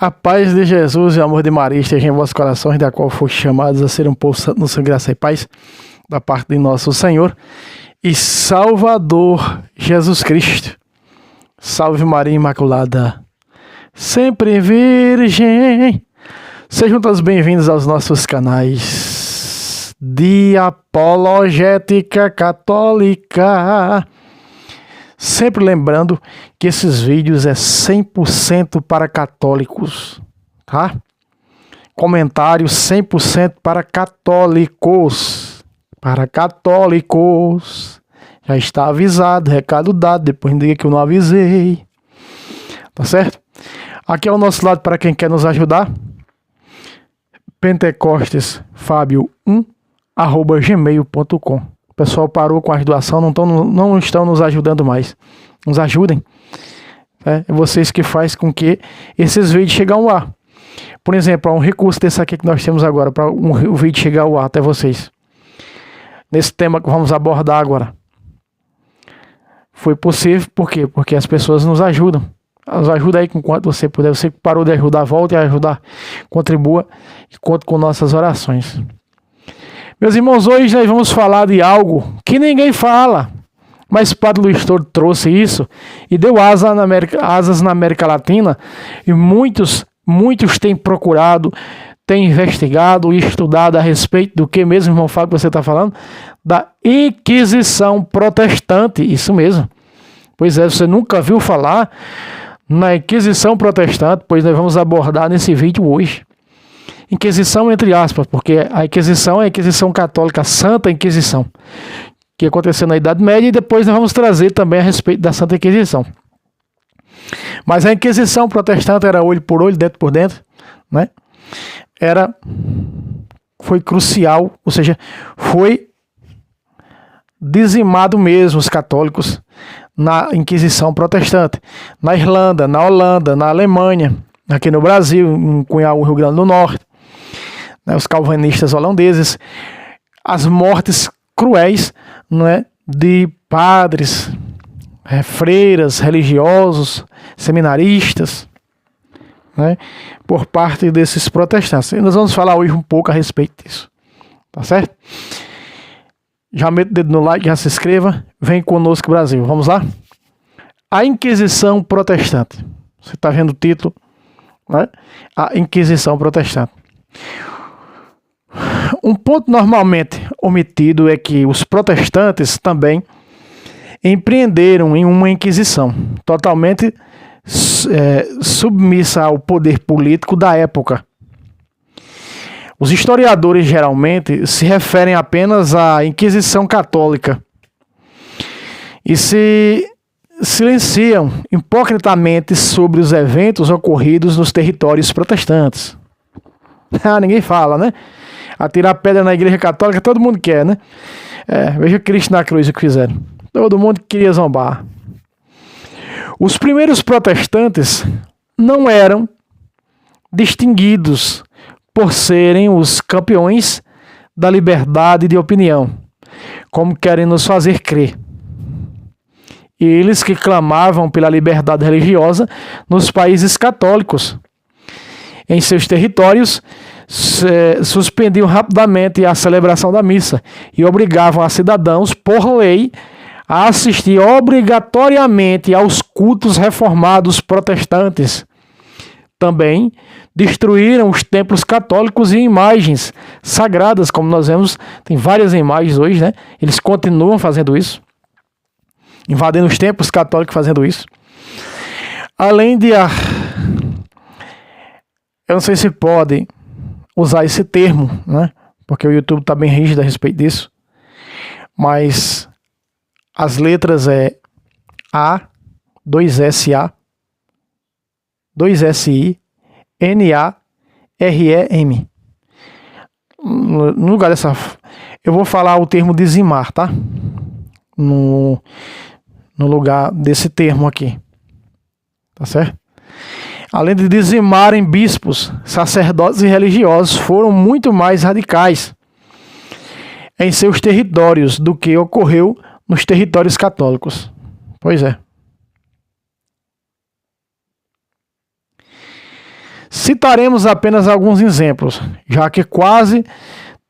A paz de Jesus e o amor de Maria estejam em vossos corações, da qual foste chamados a ser um povo santo no sangue, graça e paz, da parte de nosso Senhor e Salvador Jesus Cristo. Salve Maria Imaculada, sempre virgem. Sejam todos bem-vindos aos nossos canais de Apologética Católica. Sempre lembrando que esses vídeos é 100% para católicos, tá? Comentários 100% para católicos. Para católicos. Já está avisado, recado dado, depois não diga que eu não avisei. Tá certo? Aqui é o nosso lado para quem quer nos ajudar. pentecostesfabio1@gmail.com. O pessoal parou com a doação, não estão nos ajudando mais. Nos ajudem. É vocês que fazem com que esses vídeos cheguem ao ar. Por exemplo, um recurso desse aqui que nós temos agora, para o vídeo chegar ao ar até vocês. Nesse tema que vamos abordar agora. Foi possível, por quê? Porque as pessoas nos ajudam. Nos ajuda aí com quanto você puder. Você que parou de ajudar, volte a ajudar. Contribua e conte com nossas orações. Meus irmãos, hoje nós vamos falar de algo que ninguém fala, mas o Padre Luiz Toro trouxe isso e deu asas na América Latina, e muitos têm procurado, têm investigado e estudado a respeito do que mesmo, irmão Fábio, que você está falando? Da Inquisição Protestante, isso mesmo. Pois é, você nunca viu falar na Inquisição Protestante, pois nós vamos abordar nesse vídeo hoje. Inquisição entre aspas, porque a Inquisição é a Inquisição Católica, a Santa Inquisição, que aconteceu na Idade Média, e depois nós vamos trazer também a respeito da Santa Inquisição. Mas a Inquisição Protestante era olho por olho, dentro por dentro, né? Foi crucial, ou seja, foi dizimado mesmo os católicos na Inquisição Protestante, na Irlanda, na Holanda, na Alemanha, aqui no Brasil, em Cunhal, Rio Grande do Norte, né, os calvinistas holandeses, as mortes cruéis, né, de padres, freiras, religiosos, seminaristas, né, por parte desses protestantes. E nós vamos falar hoje um pouco a respeito disso, tá certo? Já mete o dedo no like, já se inscreva, vem conosco Brasil, vamos lá? A Inquisição Protestante, você está vendo o título, né? A Inquisição Protestante. Um ponto normalmente omitido é que os protestantes também empreenderam em uma Inquisição totalmente submissa ao poder político da época. Os historiadores geralmente se referem apenas à Inquisição Católica e se silenciam hipocritamente sobre os eventos ocorridos nos territórios protestantes. Ninguém fala, né? Atirar pedra na Igreja Católica todo mundo quer, né? Veja Cristo na cruz o que fizeram. Todo mundo queria zombar. Os primeiros protestantes não eram distinguidos por serem os campeões da liberdade de opinião, como querem nos fazer crer. Eles que clamavam pela liberdade religiosa nos países católicos. Em seus territórios, suspendiam rapidamente a celebração da missa e obrigavam a cidadãos, por lei, a assistir obrigatoriamente aos cultos reformados protestantes. Também destruíram os templos católicos e imagens sagradas, como nós vemos, tem várias imagens hoje, né? Eles continuam fazendo isso, invadindo os templos católicos, fazendo isso. Além de eu não sei se pode usar esse termo, né? Porque o YouTube está bem rígido a respeito disso. Mas as letras é A, 2SA, 2SI, NAREM. No lugar dessa, eu vou falar o termo dizimar, tá? No lugar desse termo aqui. Tá certo? Além de dizimarem bispos, sacerdotes e religiosos, foram muito mais radicais em seus territórios do que ocorreu nos territórios católicos. Pois é. Citaremos apenas alguns exemplos, já que quase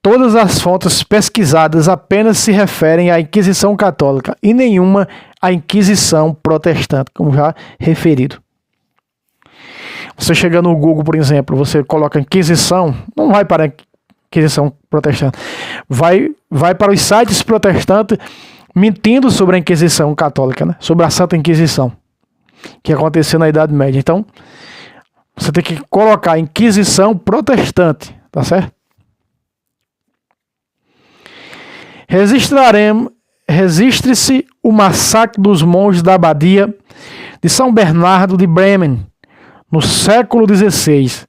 todas as fontes pesquisadas apenas se referem à Inquisição Católica e nenhuma à Inquisição Protestante, como já referido. Você chega no Google, por exemplo, você coloca Inquisição, não vai para a Inquisição Protestante, vai para os sites protestantes mentindo sobre a Inquisição Católica, né? Sobre a Santa Inquisição, que aconteceu na Idade Média. Então, você tem que colocar Inquisição Protestante, tá certo? Registre-se o massacre dos monges da abadia de São Bernardo de Bremen, no século XVI.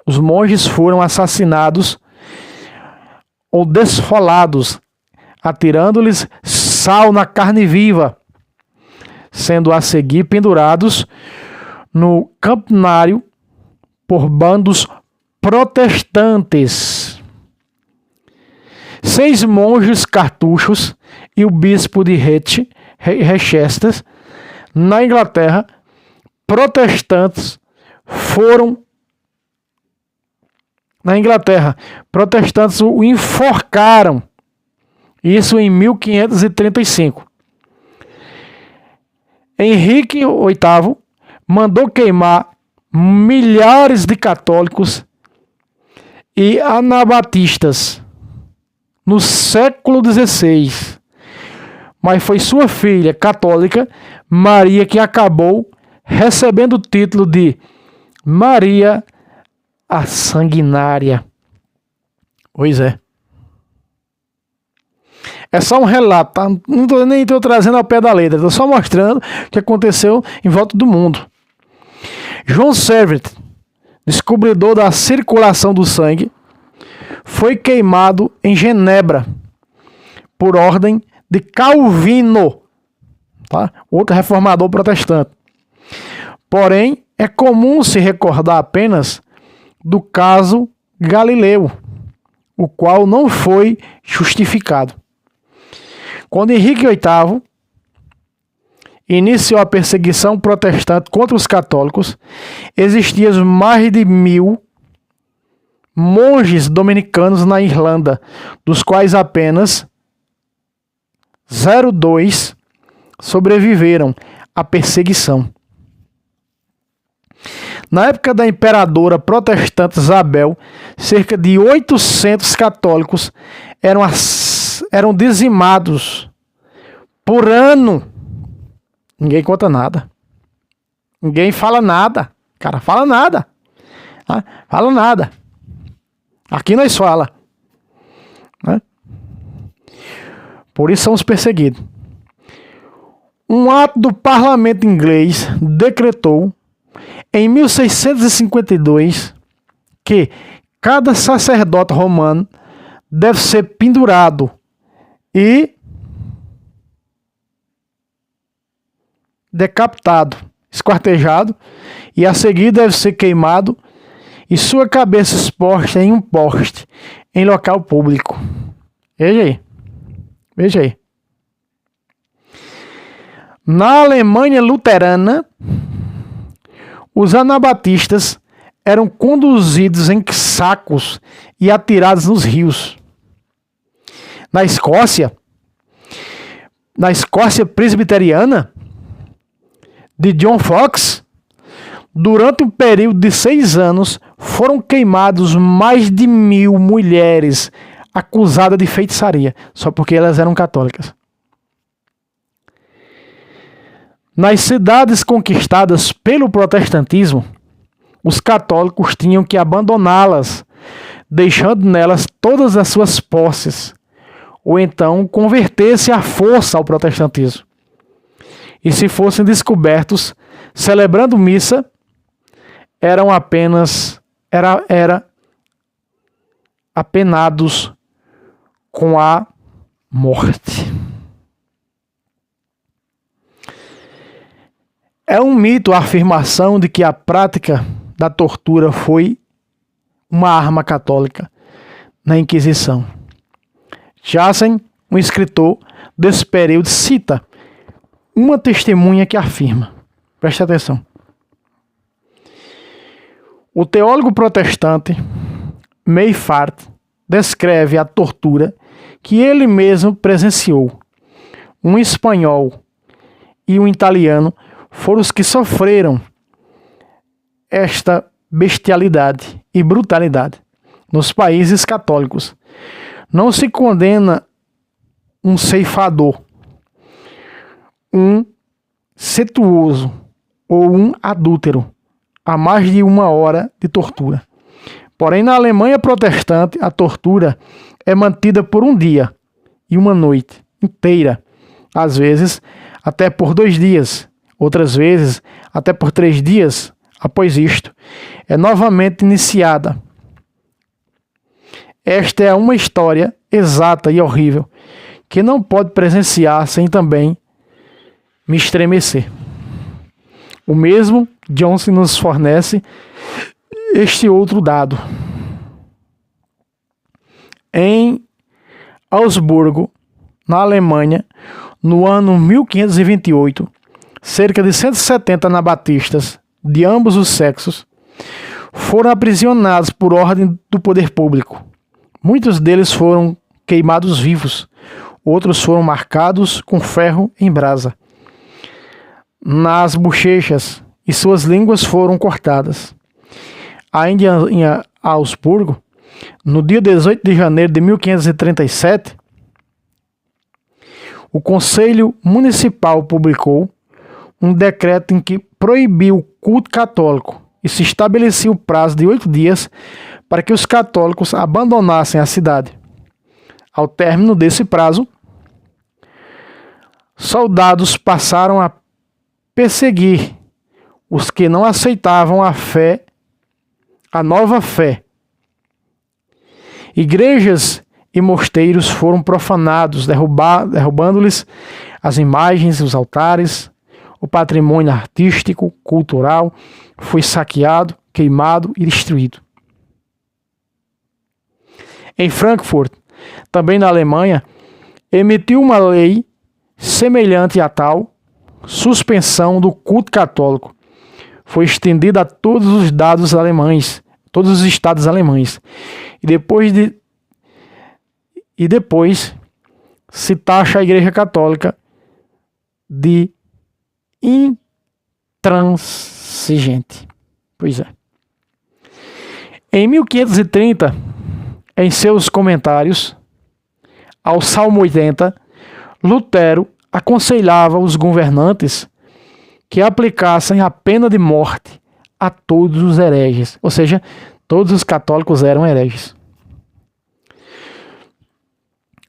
Os monges foram assassinados ou desfolados, atirando-lhes sal na carne viva, sendo a seguir pendurados no campanário por bandos protestantes. 6 monges cartuchos e o bispo de Rochester, na Inglaterra, protestantes o enforcaram, isso em 1535. Henrique VIII mandou queimar milhares de católicos e anabatistas no século XVI, mas foi sua filha católica, Maria, que acabou recebendo o título de Maria a Sanguinária. Pois é. É só um relato, tá? Nem estou trazendo ao pé da letra, estou só mostrando o que aconteceu em volta do mundo. João Servet, descobridor da circulação do sangue, foi queimado em Genebra por ordem de Calvino, tá? Outro reformador protestante. Porém, é comum se recordar apenas do caso Galileu, o qual não foi justificado. Quando Henrique VIII iniciou a perseguição protestante contra os católicos, existiam mais de 1000 monges dominicanos na Irlanda, dos quais apenas 02 sobreviveram à perseguição. Na época da imperadora protestante Isabel, cerca de 800 católicos eram dizimados por ano. Ninguém conta nada. Ninguém fala nada. Cara, fala nada. Ah, fala nada. Aqui nós fala. Né? Por isso somos perseguidos. Um ato do parlamento inglês decretou em 1652 que cada sacerdote romano deve ser pendurado e decapitado, esquartejado, e a seguir deve ser queimado e sua cabeça exposta em um poste em local público. Veja aí. Veja aí. Na Alemanha luterana, os anabatistas eram conduzidos em sacos e atirados nos rios. Na Escócia presbiteriana de John Fox, durante um período de 6 anos, foram queimados mais de 1000 mulheres acusadas de feitiçaria, só porque elas eram católicas. Nas cidades conquistadas pelo protestantismo, os católicos tinham que abandoná-las, deixando nelas todas as suas posses, ou então converter-se à força ao protestantismo. E se fossem descobertos celebrando missa, eram apenados com a morte. É um mito a afirmação de que a prática da tortura foi uma arma católica na Inquisição. Jansen, um escritor desse período, cita uma testemunha que afirma. Preste atenção. O teólogo protestante Meifart descreve a tortura que ele mesmo presenciou. Um espanhol e um italiano foram os que sofreram esta bestialidade e brutalidade. Nos países católicos, não se condena um ceifador, um incestuoso ou um adúltero a mais de 1 hora de tortura. Porém, na Alemanha protestante, a tortura é mantida por 1 dia e 1 noite inteira, às vezes até por 2 dias, outras vezes até por 3 dias. Após isto, é novamente iniciada. Esta é uma história exata e horrível, que não pode presenciar sem também me estremecer. O mesmo Johnson nos fornece este outro dado. Em Augsburgo, na Alemanha, no ano 1528, cerca de 170 anabatistas de ambos os sexos foram aprisionados por ordem do poder público. Muitos deles foram queimados vivos, outros foram marcados com ferro em brasa nas bochechas e suas línguas foram cortadas. Ainda em Augsburgo, no dia 18 de janeiro de 1537, o Conselho Municipal publicou um decreto em que proibiu o culto católico e se estabelecia o prazo de 8 dias para que os católicos abandonassem a cidade. Ao término desse prazo, soldados passaram a perseguir os que não aceitavam a nova fé. Igrejas e mosteiros foram profanados, derrubando-lhes as imagens e os altares. O patrimônio artístico, cultural, foi saqueado, queimado e destruído. Em Frankfurt, também na Alemanha, emitiu uma lei semelhante a tal suspensão do culto católico. Foi estendida a todos os estados alemães. E depois se taxa a Igreja Católica de intransigente. Pois é. Em 1530, em seus comentários ao Salmo 80, Lutero aconselhava os governantes que aplicassem a pena de morte a todos os hereges, ou seja, todos os católicos eram hereges.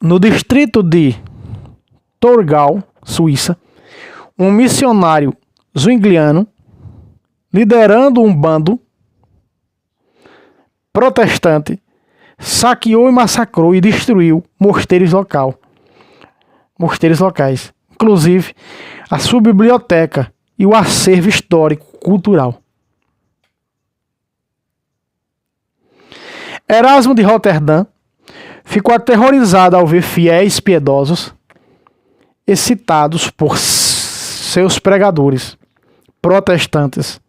No distrito de Torgau, Suíça, um missionário zwingliano, liderando um bando protestante, saqueou e massacrou e destruiu mosteiros locais, inclusive a sua biblioteca e o acervo histórico cultural. Erasmo de Roterdã ficou aterrorizado ao ver fiéis piedosos excitados por seus pregadores protestantes.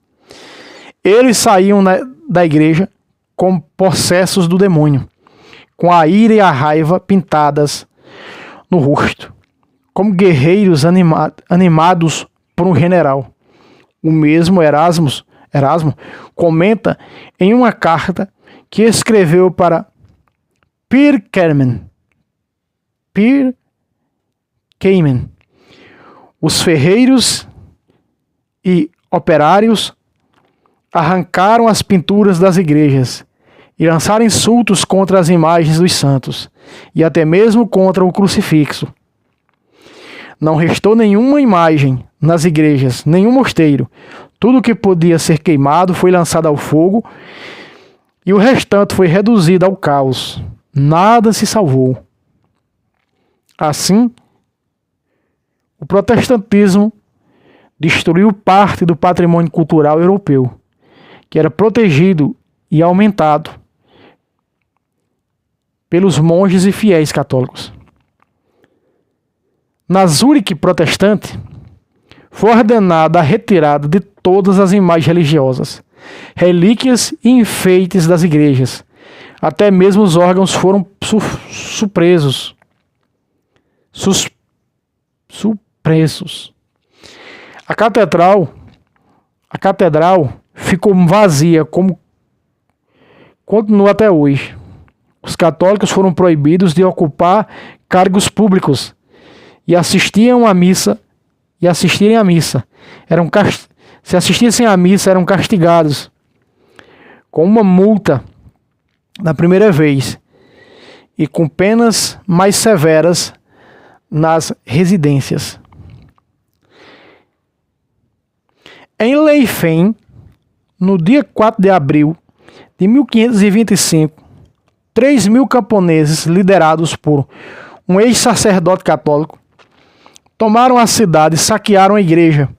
Eles saíam da igreja como possessos do demônio, com a ira e a raiva pintadas no rosto, como guerreiros animados por um general. O mesmo Erasmo comenta em uma carta que escreveu para Pierre Cayman. Os ferreiros e operários arrancaram as pinturas das igrejas e lançaram insultos contra as imagens dos santos e até mesmo contra o crucifixo. Não restou nenhuma imagem nas igrejas, nenhum mosteiro. Tudo que podia ser queimado foi lançado ao fogo e o restante foi reduzido ao caos. Nada se salvou. Assim, o protestantismo destruiu parte do patrimônio cultural europeu, que era protegido e aumentado pelos monges e fiéis católicos. Na Zurique protestante, foi ordenada a retirada de todas as imagens religiosas, relíquias e enfeites das igrejas. Até mesmo os órgãos foram supressos. A catedral ficou vazia, como continua até hoje. Os católicos foram proibidos de ocupar cargos públicos e assistirem à missa. Se assistissem à missa, eram castigados com uma multa na primeira vez e com penas mais severas nas residências. Em Leifem, no dia 4 de abril de 1525, 3.000 camponeses, liderados por um ex-sacerdote católico, tomaram a cidade, saquearam a igreja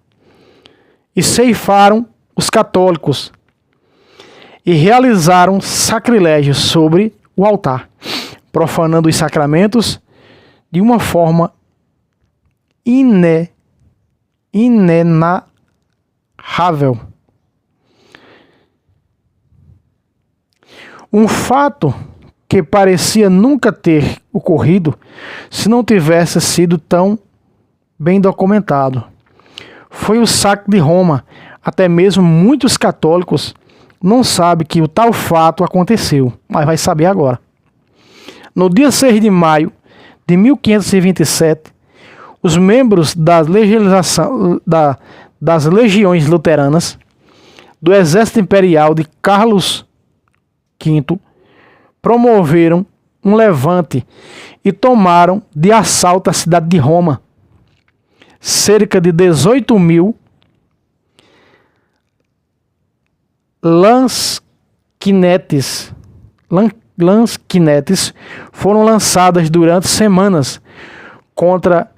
e ceifaram os católicos e realizaram sacrilégios sobre o altar, profanando os sacramentos de uma forma inenarrável. Um fato que parecia nunca ter ocorrido se não tivesse sido tão bem documentado. Foi o saque de Roma. Até mesmo muitos católicos não sabem que o tal fato aconteceu, mas vai saber agora. No dia 6 de maio de 1527, os membros das legiões luteranas do exército imperial de Carlos V promoveram um levante e tomaram de assalto a cidade de Roma. Cerca de 18.000 lanquinetes foram lançadas durante semanas contra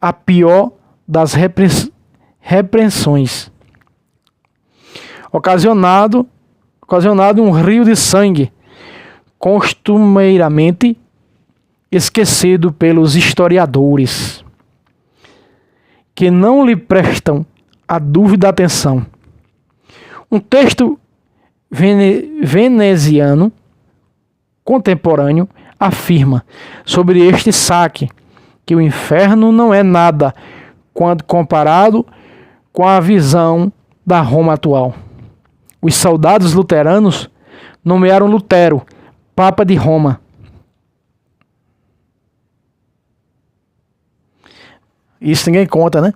a pior das repreensões, ocasionado um rio de sangue, costumeiramente esquecido pelos historiadores, que não lhe prestam a dúvida atenção. Um texto veneziano contemporâneo afirma sobre este saque que o inferno não é nada quando comparado com a visão da Roma atual. Os soldados luteranos nomearam Lutero Papa de Roma. Isso ninguém conta, né?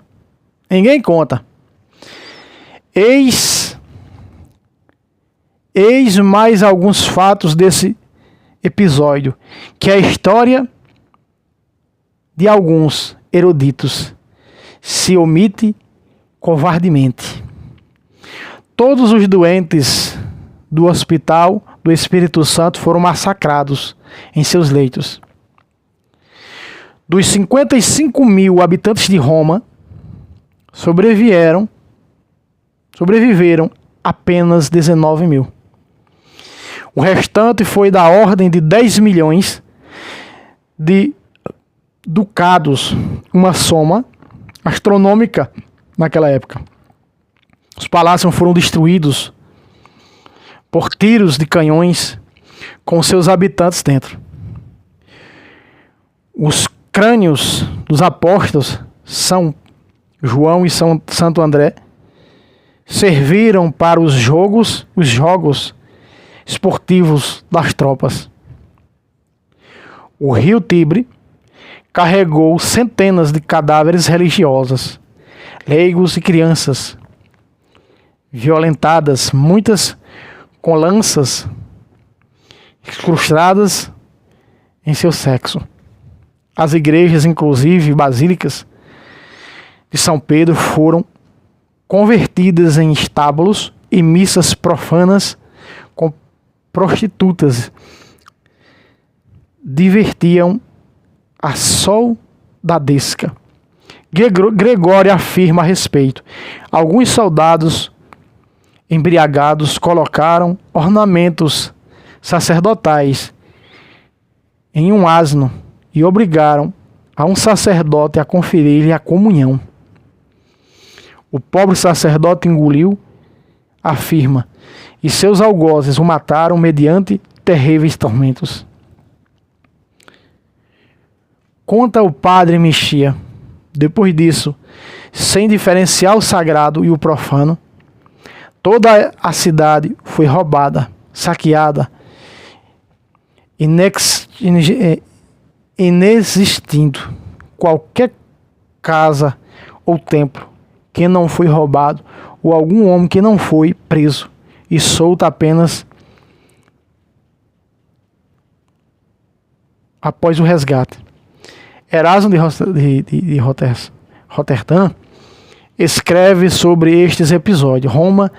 Ninguém conta. Eis mais alguns fatos desse episódio, que é a história de alguns eruditos se omite covardemente. Todos os doentes do Hospital do Espírito Santo foram massacrados em seus leitos. Dos 55.000 habitantes de Roma, sobreviveram apenas 19.000. O restante foi da ordem de 10 milhões de ducados, uma soma astronômica naquela época. Os palácios foram destruídos por tiros de canhões com seus habitantes dentro. Os crânios dos apóstolos São João e Santo André serviram para os jogos esportivos das tropas. O rio Tibre carregou centenas de cadáveres religiosos, leigos e crianças, violentadas, muitas com lanças incrustadas em seu sexo. As igrejas, inclusive basílicas de São Pedro, foram convertidas em estábulos e missas profanas com prostitutas. Divertiam a soldadesca. Gregório afirma a respeito. Alguns soldados embriagados colocaram ornamentos sacerdotais em um asno e obrigaram a um sacerdote a conferir-lhe a comunhão. O pobre sacerdote engoliu, afirma, e seus algozes o mataram mediante terríveis tormentos. Conta o padre Mexia. Depois disso, sem diferenciar o sagrado e o profano, toda a cidade foi roubada, saqueada, inexistindo qualquer casa ou templo que não foi roubado, ou algum homem que não foi preso e solto apenas após o resgate. Erasmo de Roterdã escreve sobre estes episódios. Roma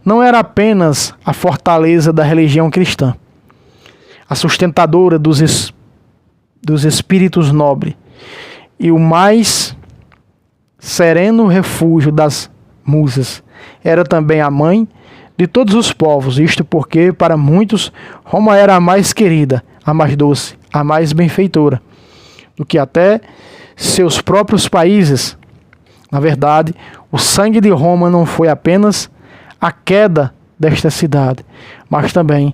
não era apenas a fortaleza da religião cristã, a sustentadora dos espíritos nobres e o mais sereno refúgio das musas. Era também a mãe de todos os povos, isto porque, para muitos, Roma era a mais querida, a mais doce, a mais benfeitora do que até seus próprios países. Na verdade, o sangue de Roma não foi apenas a queda desta cidade, mas também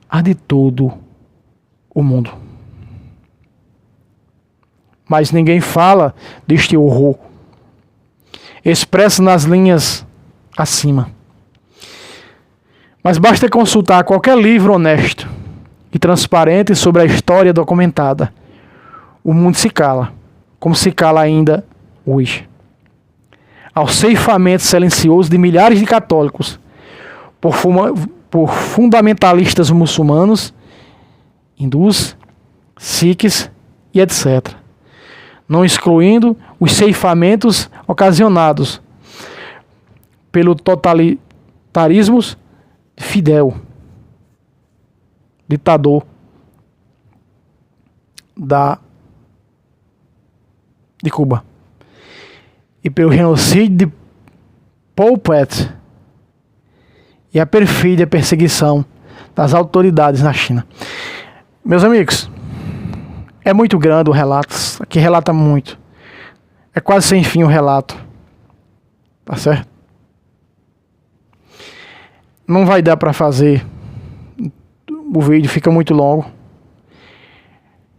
a de todo o mundo. Mas ninguém fala deste horror, expresso nas linhas acima. Mas basta consultar qualquer livro honesto e transparente sobre a história documentada. O mundo se cala, como se cala ainda hoje. Ao ceifamento silencioso de milhares de católicos por fundamentalistas muçulmanos, hindus, sikhs e etc. Não excluindo os ceifamentos ocasionados pelo totalitarismo de Fidel, ditador de Cuba, e pelo genocídio de Pol Pot e a perfídia perseguição das autoridades na China. Meus amigos, é muito grande o relato, aqui relata muito. É quase sem fim o relato. Tá certo? Não vai dar para fazer. O vídeo fica muito longo.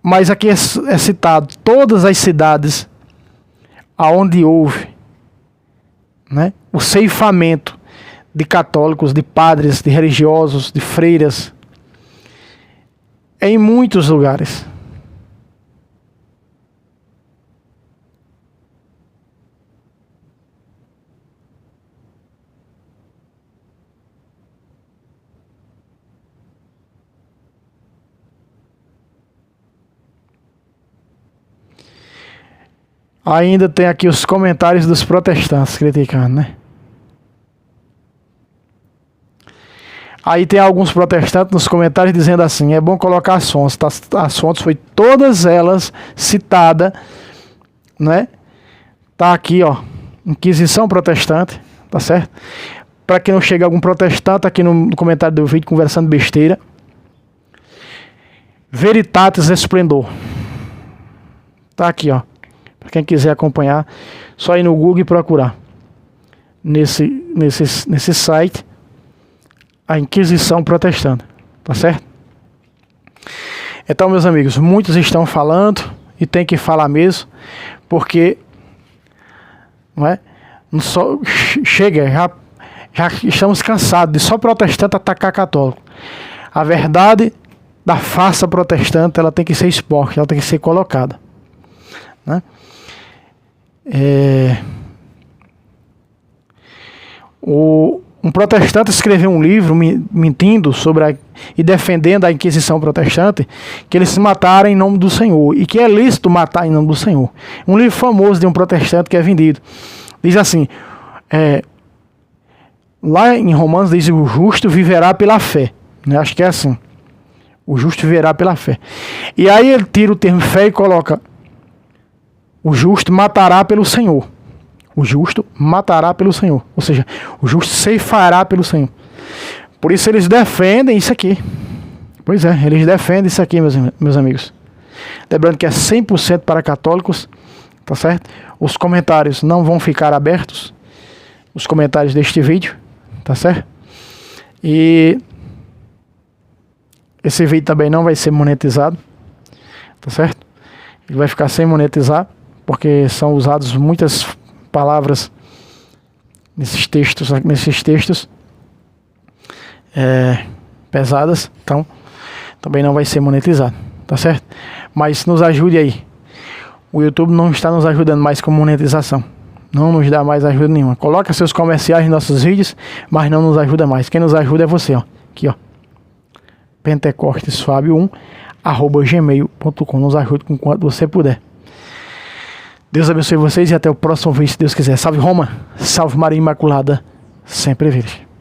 Mas aqui é citado todas as cidades aonde houve, né, o ceifamento de católicos, de padres, de religiosos, de freiras, em muitos lugares. Ainda tem aqui os comentários dos protestantes criticando, né? Aí tem alguns protestantes nos comentários dizendo assim: é bom colocar as fontes. As fontes foi todas elas citadas, né? Tá aqui, ó, Inquisição Protestante, tá certo? Para que não chegue algum protestante aqui no comentário do vídeo conversando besteira. Veritatis Splendor. Tá aqui, ó. Para quem quiser acompanhar, só ir no Google e procurar nesse site a Inquisição Protestante, tá certo? Então, meus amigos, muitos estão falando e tem que falar mesmo, porque não é? Só chega, já estamos cansados de só protestante atacar católico. A verdade da farsa protestante, ela tem que ser exposta, ela tem que ser colocada, né? Um protestante escreveu um livro mentindo sobre e defendendo a Inquisição Protestante, que eles se mataram em nome do Senhor e que é lícito matar em nome do Senhor. Um livro famoso de um protestante que é vendido. Diz assim, lá em Romanos diz: o justo viverá pela fé, né? Acho que é assim, o justo viverá pela fé. E aí ele tira o termo fé e coloca: o justo matará pelo Senhor. O justo matará pelo Senhor. Ou seja, o justo ceifará pelo Senhor. Por isso eles defendem isso aqui. Pois é, eles defendem isso aqui, meus amigos. Lembrando que é 100% para católicos, tá certo? Os comentários não vão ficar abertos. Os comentários deste vídeo, tá certo? E esse vídeo também não vai ser monetizado, tá certo? Ele vai ficar sem monetizar, porque são usados muitas palavras nesses textos pesadas, então também não vai ser monetizado, tá certo? Mas nos ajude aí. O YouTube não está nos ajudando mais com monetização, não nos dá mais ajuda nenhuma. Coloca seus comerciais nos nossos vídeos, mas não nos ajuda mais. Quem nos ajuda é você, ó. Aqui, ó, pentecostesfabio1@gmail.com. Nos ajude com quanto você puder. Deus abençoe vocês e até o próximo vídeo, se Deus quiser. Salve Roma, salve Maria Imaculada, sempre virgem.